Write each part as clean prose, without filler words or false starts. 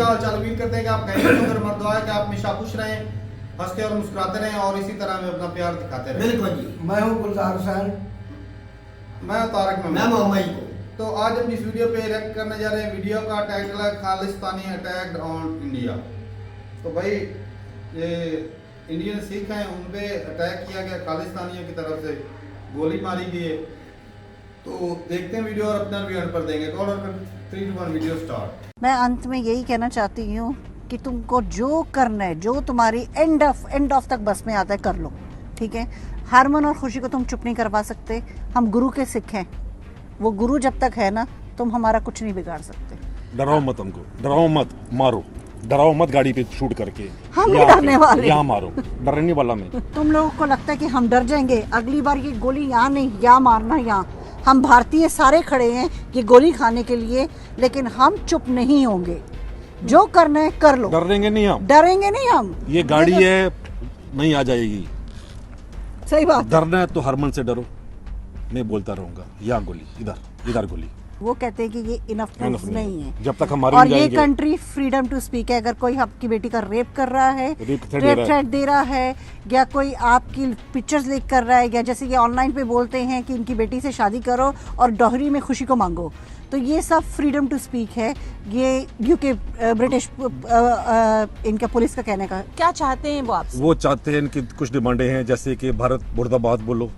क्या हाल चाल। उम्मीद करते हैं कि आप कहीं अगर मर्द दुआ है कि आप हमेशा खुश रहें, हंसते और मुस्कुराते रहें और इसी तरह में अपना प्यार दिखाते रहें। बिल्कुल जी। मैं हूँ गुलजार हुसैन। मैं तारक मैं मोहम्मद को। तो आज हम इस वीडियो पे रिएक्ट करने जा रहे हैं। वीडियो का टाइटल है खालिस्तानी अटैक ऑन इंडिया। तो भाई ये इंडियन सिख हैं, उन पे अटैक किया गया, खालिस्तानियों की तरफ से गोली मारी गई है। तो देखते हैं वीडियो और अपना रिव्यू पर देंगे। तो 3 2 1 वीडियो स्टार्ट। मैं अंत में यही कहना चाहती हूँ कि तुमको जो करना है, जो तुम्हारी एंड ऑफ तक बस में आता है कर लो, ठीक है। हरमन और खुशी को तुम चुप नहीं करवा सकते। हम गुरु के सिख हैं, वो गुरु जब तक है ना, तुम हमारा कुछ नहीं बिगाड़ सकते। डराओ मत हमको, डराओ मत, मारो, डराओ मत गाड़ी पे शूट करके। हम नहीं डरने वाले। यहाँ मारो, डरने वाला मैं। तुम लोगों को लगता है कि हम डर जाएंगे? अगली बार ये गोली यहाँ नहीं, यहाँ मारना यहाँ। हम भारतीय सारे खड़े हैं ये गोली खाने के लिए, लेकिन हम चुप नहीं होंगे। जो करना है कर लो। डरेंगे नहीं हम, डरेंगे नहीं हम। ये गाड़ी है, नहीं आ जाएगी। सही बात। डरना है तो हरमन से डरो, मैं बोलता रहूंगा। यहाँ गोली, इधर गोली। वो कहते हैं कि ये इनफ नहीं है जब तक हमारे और ये कंट्री फ्रीडम टू स्पीक है। अगर कोई आपकी बेटी का रेप कर रहा है, रेप थ्रेट दे रहा है, या कोई आपकी पिक्चर्स लीक कर रहा है, या जैसे ये ऑनलाइन पे बोलते हैं कि इनकी बेटी से शादी करो और डॉहरी में खुशी को मांगो, तो ये सब फ्रीडम टू स्पीक है। ये यूके ब्रिटिश इनका पुलिस का कहने का। क्या चाहते हैं वो आपसे? वो चाहते हैं, इनकी कुछ डिमांडें हैं, जैसे कि भारत मुर्दाबाद बोलो,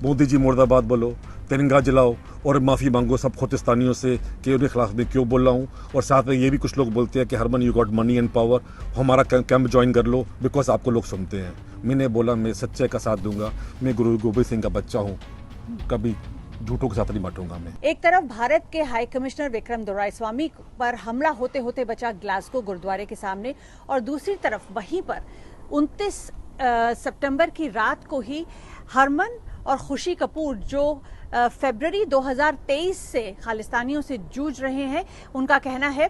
मोदी जी मुर्दाबाद बोलो, तिरंगा जलाओ और माफ़ी मांगो सब खालिस्तानियों से कि उनके खिलाफ मैं क्यों बोल रहा हूँ। और साथ में ये भी कुछ लोग बोलते हैं कि Harman you got money and power, हमारा कैंप ज्वाइन कर लो, बिकॉज आपको लोग सुनते हैं। मैंने बोला मैं सच्चे का साथ दूंगा, मैं गुरु गोबिंद सिंह का बच्चा हूँ, कभी झूठों के साथ नहीं बांटूंगा मैं। एक तरफ भारत के हाई कमिश्नर विक्रम दोराईस्वामी पर हमला होते होते बचा ग्लासगो गुरुद्वारे के सामने, और दूसरी तरफ वहीं पर 29 सितंबर की रात को ही हरमन और खुशी कपूर जो फरवरी 2023 से खालिस्तानियों से जूझ रहे हैं, उनका कहना है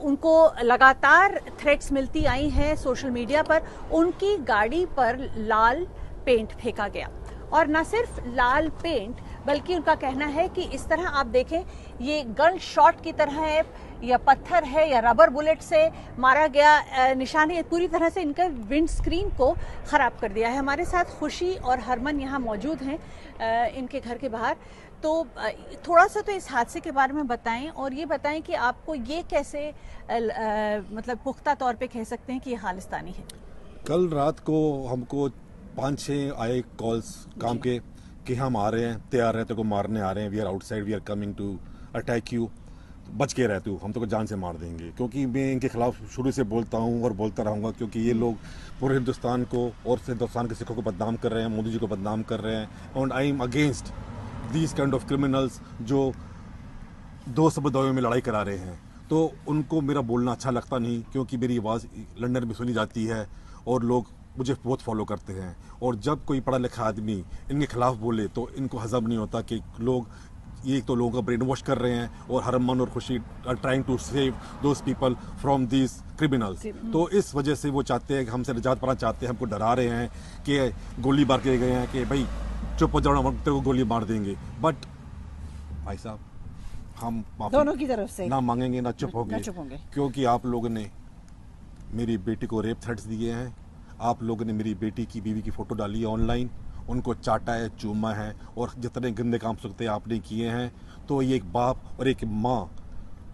उनको लगातार थ्रेट्स मिलती आई हैं सोशल मीडिया पर। उनकी गाड़ी पर लाल पेंट फेंका गया, और न सिर्फ लाल पेंट बल्कि उनका कहना है कि इस तरह आप देखें ये गन शॉट की तरह है, या पत्थर है, या रबर बुलेट से मारा गया निशानी पूरी तरह से इनका विंड स्क्रीन को ख़राब कर दिया है। हमारे साथ खुशी और हरमन यहाँ मौजूद हैं इनके घर के बाहर। तो थोड़ा सा तो इस हादसे के बारे में बताएं, और ये बताएं कि आपको ये कैसे मतलब पुख्ता तौर पे कह सकते हैं कि ये खालिस्तानी है। कल रात को हमको 5-6 आए कॉल्स काम के कि हम आ रहे हैं, तैयार हैं, तेरे को मारने आ रहे हैं, we are outside, we are coming to attack you, बच के रहते हो, हम तो जान से मार देंगे। क्योंकि मैं इनके खिलाफ शुरू से बोलता हूँ और बोलता रहूँगा, क्योंकि ये लोग पूरे हिंदुस्तान को और हिंदुस्तान के सिखों को बदनाम कर रहे हैं, मोदी जी को बदनाम कर रहे हैं। And I am against these kind of criminals जो 2 समुदायों में लड़ाई करा रहे हैं। तो उनको मेरा बोलना अच्छा लगता नहीं, क्योंकि मेरी आवाज़ लंदन में सुनी जाती है और लोग मुझे बहुत फॉलो करते हैं। और जब कोई पढ़ा लिखा आदमी इनके खिलाफ बोले तो इनको हजम नहीं होता कि लोग ये तो लोगों का ब्रेन वॉश कर रहे हैं, और हरमन और Khushi are trying to save those people from these criminals. तो इस वजह से वो चाहते हैं कि हमसे निजात पाना चाहते हैं, हमको डरा रहे हैं कि गोली मार के गए हैं कि भाई चुप हो जाओ, हम तेरे को गोली मार देंगे। बट भाई साहब, हम दोनों की तरफ से ना मांगेंगे ना चुप होंगे, क्योंकि आप लोगों ने मेरी बेटी को रेप थ्रेट्स दिए हैं, आप लोगों ने मेरी बेटी की बीवी की फ़ोटो डाली है ऑनलाइन, उनको चाटा है, चूमा है, और जितने गंदे काम सकते हैं आपने किए हैं। तो ये एक बाप और एक माँ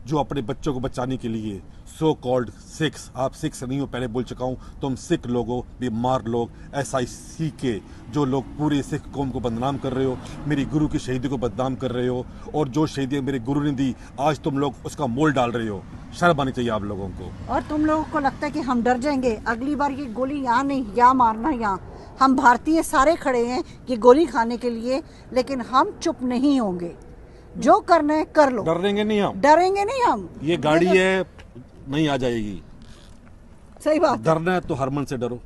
जो अपने बच्चों को बचाने के लिए सो कॉल्ड सिक्स, आप सिक्स नहीं हो, पहले बोल चुका हूँ, तुम सिख लोगों, बीमार लोग, SIC के जो लोग पूरे सिख कौम को बदनाम कर रहे हो, मेरी गुरु की शहीदी को बदनाम कर रहे हो, और जो शहीदी मेरे गुरु ने दी आज तुम लोग उसका मोल डाल रहे हो। शर्म आनी चाहिए आप लोगों को। और तुम लोगों को लगता है कि हम डर जाएंगे? अगली बार ये गोली यहाँ नहीं, यहाँ मारना यहाँ। हम भारतीय सारे खड़े हैं ये गोली खाने के लिए, लेकिन हम चुप नहीं होंगे। जो करना है कर लो। डरेंगे नहीं हम, डरेंगे नहीं हम। ये गाड़ी है, नहीं आ जाएगी। सही बात। डरना है तो हरमन से डरो,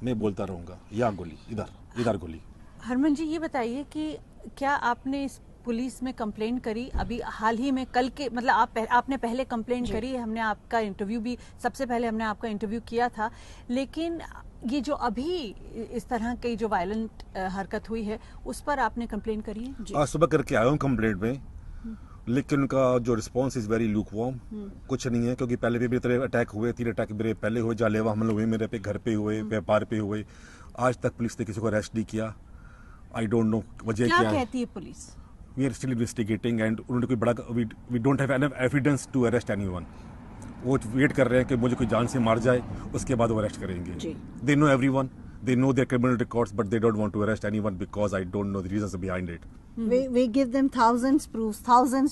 मैं बोलता रहूंगा। यहाँ गोली, इधर गोली। हरमन जी ये बताइए कि क्या आपने इस पुलिस में कंप्लेंट करी अभी हाल ही में, कल के मतलब आपने पहले कंप्लेंट करी, हमने आपका इंटरव्यू भी, सबसे पहले हमने आपका इंटरव्यू किया था, लेकिन ये जो अभी इस तरह की जो वायलेंट हरकत हुई है उस पर आपने कंप्लेंट करी है? आज सुबह करके आया हूँ कंप्लेंट में, लेकिन उनका जो response is very look warm. कुछ नहीं है, क्योंकि पहले भी मेरे तरह अटैक हुए, 3 अटैक मेरे पहले हुए, जालेवा हमले हुए मेरे पे, घर पे हुए, व्यापार पे हुए। आज तक पुलिस ने किसी को अरेस्ट नहीं किया। आई डोंट नो वजह क्या क्या है। कहती है police? We are still investigating and उन्होंने कोई बड़ा we don't have enough evidence to arrest anyone. वो वेट कर रहे हैं कि मुझे कोई जान से मार जाए, उसके बाद वो अरेस्ट करेंगे। They know everyone, they know their criminal records, but they don't want to arrest anyone because I don't know the reasons behind it. We give them thousands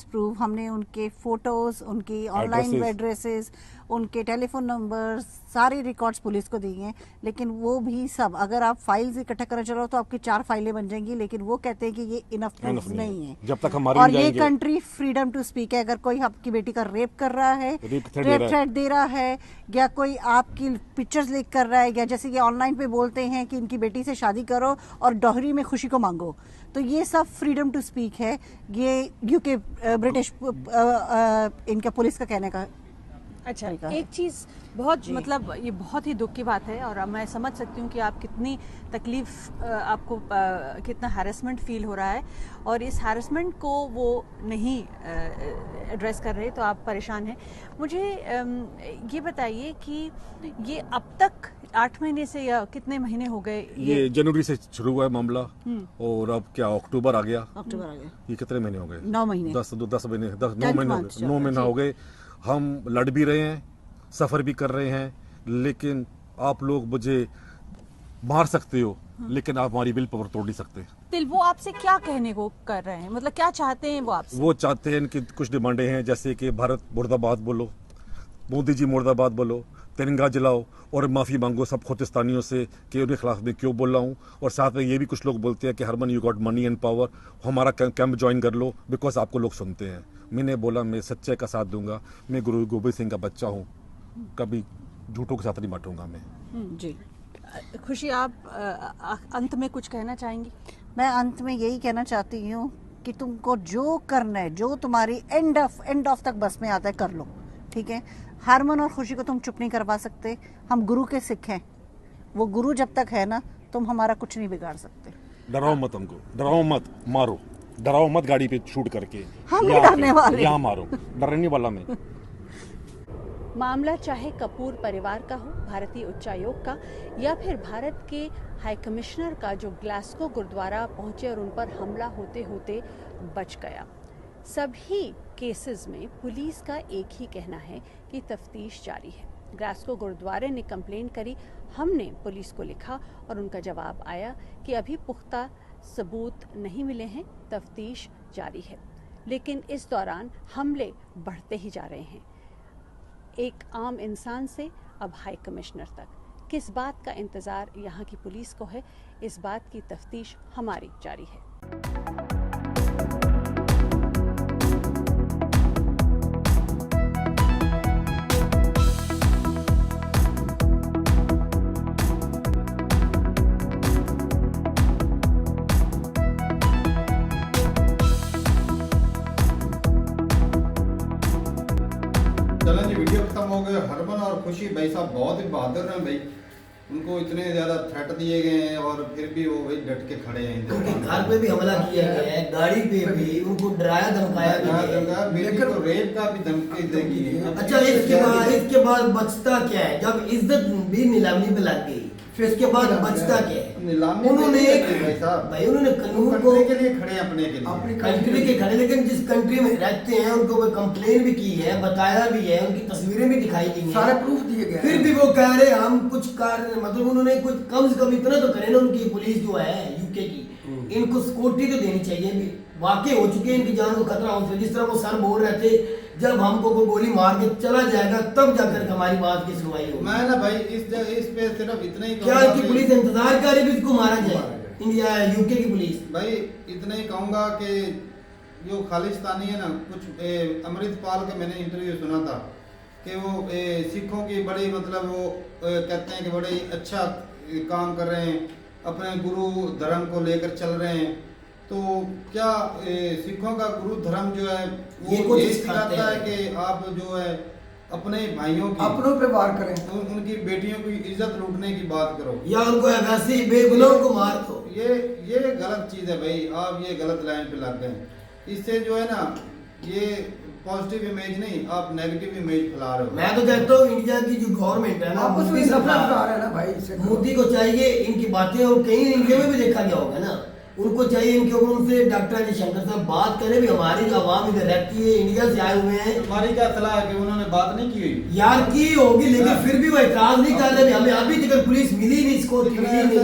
proof. हमने उनके फोटोज, उनकी ऑनलाइन एड्रेसेस, उनके telephone numbers, सारी records police को दिए हैं। लेकिन वो भी सब, अगर आप फाइल्स इकट्ठा करना चलो तो आपकी 4 फाइलें बन जाएंगी, लेकिन वो कहते हैं कि ये इनफ प्रूफ नहीं है। जब तक हमारे और ये कंट्री फ्रीडम टू स्पीक है। अगर कोई आपकी बेटी का रेप कर रहा है, रेप थ्रेट दे रहा है, या कोई आपकी पिक्चर्स लीक कर रहा है, या जैसे कि ऑनलाइन पे बोलते हैं कि इनकी बेटी से शादी करो और डॉहरी में खुशी को मांगो, तो ये सब फ्रीडम टू स्पीक है। ये यूके ब्रिटिश इनका पुलिस का कहने का। अच्छा, एक चीज़ बहुत मतलब ये बहुत ही दुख की बात है, और मैं समझ सकती हूँ कि आप कितनी तकलीफ, आपको कितना हैरेसमेंट फील हो रहा है, और इस हैरेसमेंट को वो नहीं एड्रेस कर रहे, तो आप परेशान हैं। मुझे ये बताइए कि ये अब तक 8 महीने से या कितने महीने हो गए? ये जनवरी से शुरू हुआ है मामला, और अब क्या अक्टूबर आ गया। ये कितने महीने हो गए? 9 महीने। 10 महीने, 9 महीने हो गए। हम लड़ भी रहे हैं, सफर भी कर रहे हैं, लेकिन आप लोग मुझे मार सकते हो, लेकिन आप हमारी विल पावर तोड़ नहीं सकते। तो वो आपसे क्या कहने को कर रहे हैं, मतलब क्या चाहते हैं वो आपसे? वो चाहते हैं कि कुछ डिमांडें हैं, जैसे कि भारत मुर्दाबाद बोलो, मोदी जी मुर्दाबाद बोलो, तिरंगा जलाओ, और माफ़ी मांगो सब खोतिस्तानियों से कि उनके खिलाफ मैं क्यों बोल रहा हूँ। और साथ में ये भी कुछ लोग बोलते हैं कि Harman you got money and power, हमारा कैंप ज्वाइन कर लो, बिकॉज आपको लोग सुनते हैं। मैंने बोला मैं सच्चे का साथ दूंगा, मैं गुरु गोबिंद सिंह का बच्चा हूँ, कभी झूठों के साथ नहीं बांटूंगा मैं। जी खुशी, आप अंत में कुछ कहना चाहेंगी? मैं अंत में यही कहना चाहती हूँ कि तुमको जो करना है, जो तुम्हारी एंड ऑफ तक बस में आता है, कर लो, ठीक है। हरमन और खुशी को तुम चुप नहीं करवा सकते। हम गुरु के सिख हैं, वो गुरु जब तक है ना, तुम हमारा कुछ नहीं बिगाड़ सकते। डराओ मत हमको, डराओ मत, मारो, डराओ मत गाड़ी पे शूट करके, हम नहीं डरने वाले, यहाँ मारो, डरने वाला मैं। मामला चाहे कपूर परिवार का हो, भारतीय उच्चायोग का, या फिर भारत के हाई कमिश्नर का, जो ग्लासगो गुरुद्वारा पहुंचे और उन पर हमला होते होते बच गया, सभी केसेस में पुलिस का एक ही कहना है कि तफ्तीश जारी है। ग्लासगो गुरुद्वारे ने कंप्लेंट करी, हमने पुलिस को लिखा, और उनका जवाब आया कि अभी पुख्ता सबूत नहीं मिले हैं, तफ्तीश जारी है। लेकिन इस दौरान हमले बढ़ते ही जा रहे हैं, एक आम इंसान से अब हाई कमिश्नर तक। किस बात का इंतज़ार यहाँ की पुलिस को है, इस बात की तफ्तीश हमारी जारी है। चलें जी, वीडियो खत्म हो गया। हरमन और खुशी भाई साहब बहुत ही बहादुर हैं भाई, उनको इतने ज्यादा थ्रेट दिए गए हैं और फिर भी वो भाई डट के खड़े हैं। उनके घर पे भी हमला किया गया है, गाड़ी पे भी उनको डराया धमकाया गया, लेकिन तो रेप का भी धमकी देगी। अच्छा, इसके बाद बचता क्या है? जब इज्जत भी नीलामी पे लग गई, फिर इसके बाद बचता क्या है? नीलामी उन्होंने भाई उन्होंने कानून को के लिए खड़े, अपने के लिए, अपनी कंट्री के खड़े, लेकिन जिस कंट्री में रहते हैं उनको वो कंप्लेन भी की है, बताया भी है, उनकी तस्वीरें भी दिखाई दी हैं, सारे प्रूफ दिए गए, फिर भी वो कह रहे हम कुछ कार्य, मतलब उन्होंने कुछ कम से कम इतना तो करे ना। उनकी पुलिस जो है यूके की, इनको सिक्योरिटी तो देनी चाहिए। भी वाकई हो चुके हैं, इनकी जान को खतरा हो चुका है। जिस तरह वो सर बोल रहे थे, जब हमको कोई गोली मार के चला जाएगा तब जाकर हमारी बात की सुनवाई होगी। मैं ना भाई इस पे सिर्फ इतना ही क्या इनकी पुलिस इंतजार कर रही है इसको मारा जाए? इंडिया यूके की पुलिस भाई इतना ही कहूँगा कि जो खालिस्तानी है ना, कुछ अमृतपाल के मैंने इंटरव्यू सुना था कि वो सिखों की बड़ी, मतलब वो कहते हैं कि बड़े अच्छा काम कर रहे हैं, अपने गुरु धर्म को लेकर चल रहे हैं। तो क्या सिखों का गुरु धर्म जो है वो ये सिखाता है कि आप जो है अपने भाइयों की, अपनों पे वार करें, उनकी बेटियों की इज्जत लूटने की बात करो, या उनको वैसे ही बेगुनाहों को मार दो। ये गलत चीज़ है भाई। आप ये गलत लाइन पे लग गए। इससे जो है ना ये पॉजिटिव इमेज नहीं, आप नेगेटिव इमेज फैला रहे हो। मैं तो कहता हूँ इंडिया की जो गवर्नमेंट है ना, आपस में सरकार है ना भाई, इससे मोदी को चाहिए इनकी बातें, और कहीं इंडिया में भी देखा गया होगा ना, उनको चाहिए इनके ऊपर उनसे डॉक्टर जयशंकर साहब बात करें भी, हमारी जो आवाम इधर रहती है, इंडिया से आए हुए हैं। तुम्हारी क्या सलाह है कि उन्होंने बात नहीं की हुई? यार की होगी, लेकिन हाँ। फिर भी वो एतराज नहीं कर रहे। हमें अभी तक पुलिस मिली नहीं, इसको मिली नहीं,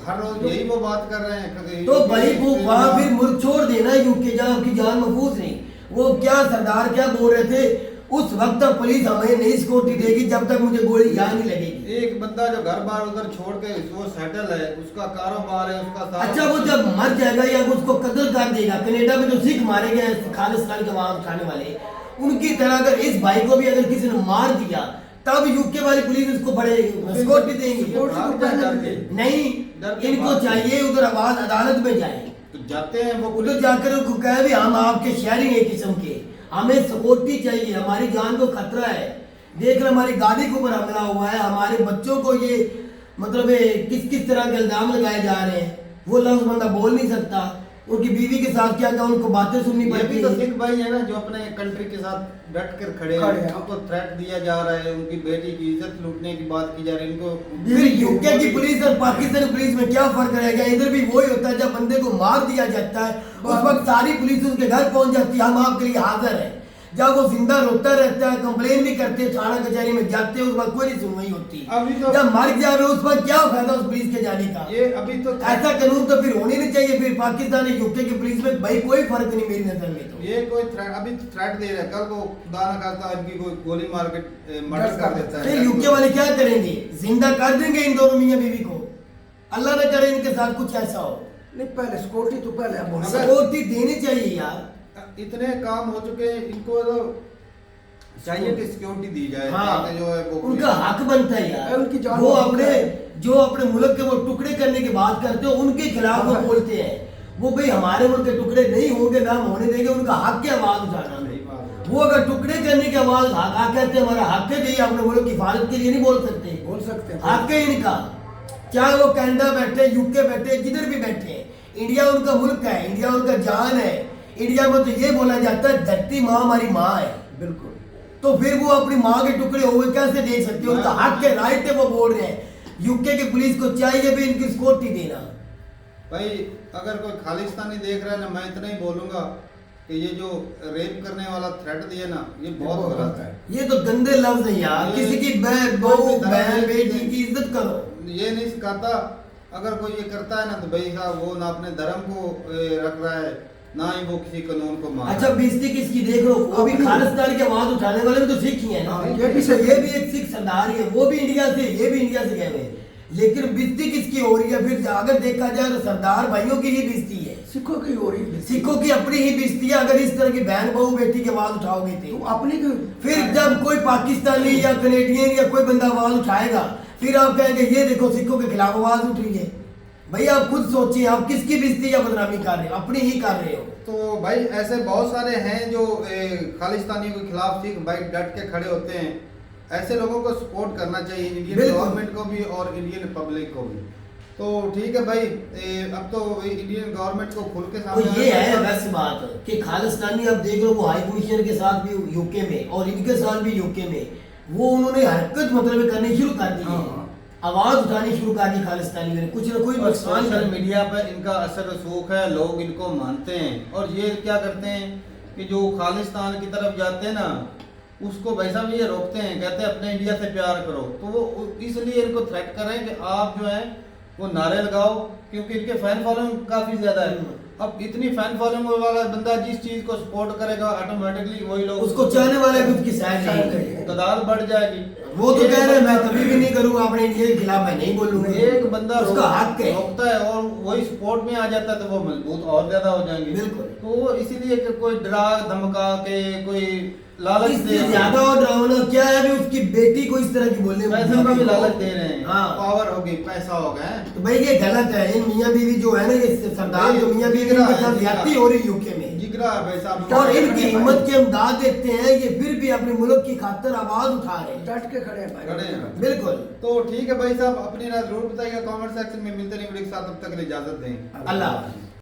हर रोज यही वो बात कर रहे हैं। तो भाई वो वहाँ फिर मुल्क छोड़ देना, यूके जहाँ आपकी जान महफूज नहीं। वो क्या सरदार क्या बोल रहे थे उस वक्त तक, पुलिस हमें नहीं सिक्योरिटी देगी जब तक मुझे गोली यहाँ नहीं लगेगी। एक बंदा जो घर बार उधर छोड़ के वो सेटल है, उसका कारोबार है, उसका सारा अच्छा वो जब मर जाएगा या उसको कत्ल कर देगा, कनाडा में जो सिख मारे गए हैं खालिस्तान के वहां उठाने वाले, उनकी तरह अगर इस भाई को भी अगर किसी ने मार दिया, तब यूके वाली पुलिस उसको बड़े सिक्योरिटी देंगी। नहीं, इनको चाहिए उधर आवाज अदालत में जाए, तो जाते हैं वो उधर जाकर उनको कहे भी हम आपके शहरी हैं किस्म के, हमें सिक्योरिटी चाहिए, हमारी जान को खतरा है। देख रहे हमारी गाड़ी के ऊपर हमला हुआ है, हमारे बच्चों को ये मतलब किस किस तरह के इल्जाम लगाए जा रहे हैं, वो लफ्ज बंदा बोल नहीं सकता। उनकी बीवी के साथ क्या क्या उनको बातें सुननी ये पड़ती भी तो है। सिख भाई है ना जो अपने कंट्री के साथ डट कर खड़े खड़े हैं, हैं। उनको थ्रेट दिया जा रहा है, उनकी बेटी की इज्जत लूटने की बात की जा रही है। इनको फिर यूके की पुलिस और पाकिस्तानी पुलिस में क्या फर्क रहेगा? इधर भी वही होता है, जब बंदे को मार दिया जाता है उस वक्त सारी पुलिस उसके घर पहुंच जाती है, हम आपके लिए हाजिर हैं। जब वो जिंदा रोता रहता है, कंप्लेन भी करते हैं, थाना कचहरी में जाते हैं, उस वक्त कोई नहीं सुनवाई होती। अभी तो जब मर जाए उस वक्त क्या फायदा उस पुलिस के जाने का? ये अभी तो ऐसा कानून तो फिर होने नहीं चाहिए। फिर पाकिस्तान यूके की पुलिस में भाई कोई फर्क नहीं मेरी नजर में तो। ये कोई थ्रेट अभी थ्रेट दे रहा है, कल को खुदा ना करता इनकी कोई गोली मार के मर्डर कर देता है। फिर यूके वाले क्या करेंगे? जिंदा कर देंगे इन दोनों मियां बीवी को, अल्लाह न करे इनके साथ कुछ ऐसा हो। नहीं, पहले सिक्योरिटी तो पहले आप बोलो। सिक्योरिटी देनी चाहिए यार। इतने काम हो चुके हैं, इनको तो चाहिए कि सिक्योरिटी दी जाए हाँ, ताकि जो है वो उनका हक बनता है यार। उनकी जान वो को अपने है। जो अपने मुल्क के वो टुकड़े करने की बात करते हो, उनके खिलाफ वो हाँ। बोलते हैं। वो भाई हमारे मुल्क के टुकड़े नहीं होंगे ना हम होने देंगे, उनका हक की आवाज उठाना। सही बात है। वो अगर टुकड़े करने की आवाज हक कहते हैं, हमारा हक है, नहीं अपने मुल्क की हिफाजत के लिए नहीं बोल सकते। बोल सकते हैं। हक है इनका, चाहे वो कनाडा बैठे, यूके बैठे, जिधर भी बैठे। इंडिया उनका मुल्क है, इंडिया उनका जान है। इंडिया में तो ये बोला जाता है धरती माँ हमारी माँ है। बिल्कुल। तो फिर वो अपनी माँ के टुकड़े हुए कैसे दे सकते? उनका हक है, राइट है, वो बोल रहे हैं। यूके की पुलिस को चाहिए भी इनकी सिक्योरिटी देना। भाई अगर कोई खालिस्तानी देख रहा है ना, मैं इतना ही बोलूंगा कि ये जो रेप करने वाला थ्रेट दिया ना, ये बहुत गलत है। ये तो गंदे लफ्ज है यार। ये- किसी की बहू बहन बेटी की इज्जत करो। ये नहीं सिखाता। अगर कोई ये करता है ना तो भाई साहब वो ना अपने धर्म को रख रहा है, ना ही वो किसी कानून को मान अच्छा बेइज्जती किसकी देख लो, वो भी खालिस्तान की आवाज उठाने वाले भी तो सिख ही है ना। हाँ, ये भी एक सिख सरदार ही है, वो भी इंडिया से, ये भी इंडिया से गए हुए। लेकिन बेइज्जती किसकी हो रही है? फिर अगर देखा जाए तो सरदार भाइयों की ही बेइज्जती है, सिखों की हो रही है। सिखों की अपनी ही बेइज्जती है। अगर इस तरह की बहन बहू बेटी की आवाज उठाओगे तो तो अपनी की फिर जब कोई पाकिस्तानी या कनेडियन या कोई बंदा आवाज उठाएगा, फिर आप कहेंगे ये देखो सिखों के खिलाफ आवाज उठ रही है। भाई आप खुद सोचिए, आप किसकी बेइज्जती या बदनामी कर रहे हो? अपनी ही कर रहे हो। तो भाई ऐसे बहुत सारे हैं जो खालिस्तानियों के खिलाफ सिख भाई डट के खड़े होते हैं। ऐसे लोगों को सपोर्ट करना चाहिए, इंडियन बिल्कुल। गवर्नमेंट को भी और इंडियन पब्लिक को भी। तो ठीक है भाई, अब तो इंडियन गवर्नमेंट को खुल के तो सामने ये आना है चाहिए। वैसी बात कि खालिस्तानी अब देख लो, वो हाई कमिश्नर के साथ भी यूके में और इनके साथ भी यूके में, वो उन्होंने हरकत मतलब करनी शुरू कर दी है। हाँ। आवाज उठानी शुरू कर दी खालिस्तानियों ने, कुछ ना कुछ और नुकसान सोशल कर मीडिया पर इनका असर रसूख है, लोग इनको मानते हैं। और ये क्या करते हैं कि जो खालिस्तान की तरफ जाते हैं ना, उसको भाई साहब ये रोकते हैं, कहते हैं अपने इंडिया से प्यार करो। तो वो इसलिए इनको थ्रेट कर रहे हैं कि आप जो है वो नारे लगाओ, क्योंकि इनके फैन फॉलोइंग काफी ज्यादा है। अब इतनी फैन फॉलोइंग वाला बंदा जिस चीज को सपोर्ट करेगा, ऑटोमेटिकली वही लोग उसको चाहने वाले भी उसकी साइड नहीं। तादाद बढ़ जाएगी। वो तो कह रहे हैं मैं कभी भी नहीं करूंगा अपने इंडिया के खिलाफ, मैं नहीं बोलूंगा। एक बंदा उसका हक है। रोकता है और वही सपोर्ट में आ जाता है, तो वो मजबूत और ज्यादा हो जाएंगे। बिल्कुल। तो वो इसीलिए कि कोई डरा धमका के कोई लालच दे इससे ज्यादा और डरावना क्या है? अभी उसकी बेटी को इस तरह की बोलने पैसे का भी लालच दे रहे हैं। हाँ। पावर होगी, पैसा हो गया। तो भाई ये गलत है। इन मियाँ बीवी जो है ना, ये सरदार जो मियाँ बीवी के साथ ज्यादती हो रही यूके में, जिगरा है भाई साहब। और इनकी हिम्मत की हम दाद देते हैं, ये फिर भी अपने मुल्क की खातिर आवाज उठा रहे हैं। डट के खड़े हैं भाई। खड़े हैं। बिल्कुल। तो ठीक है भाई साहब, अपनी राय जरूर बताइएगा कमेंट सेक्शन में। मिलते नहीं वीडियो के साथ, तब तक के लिए इजाजत दें। अल्लाह हाफ़िज़।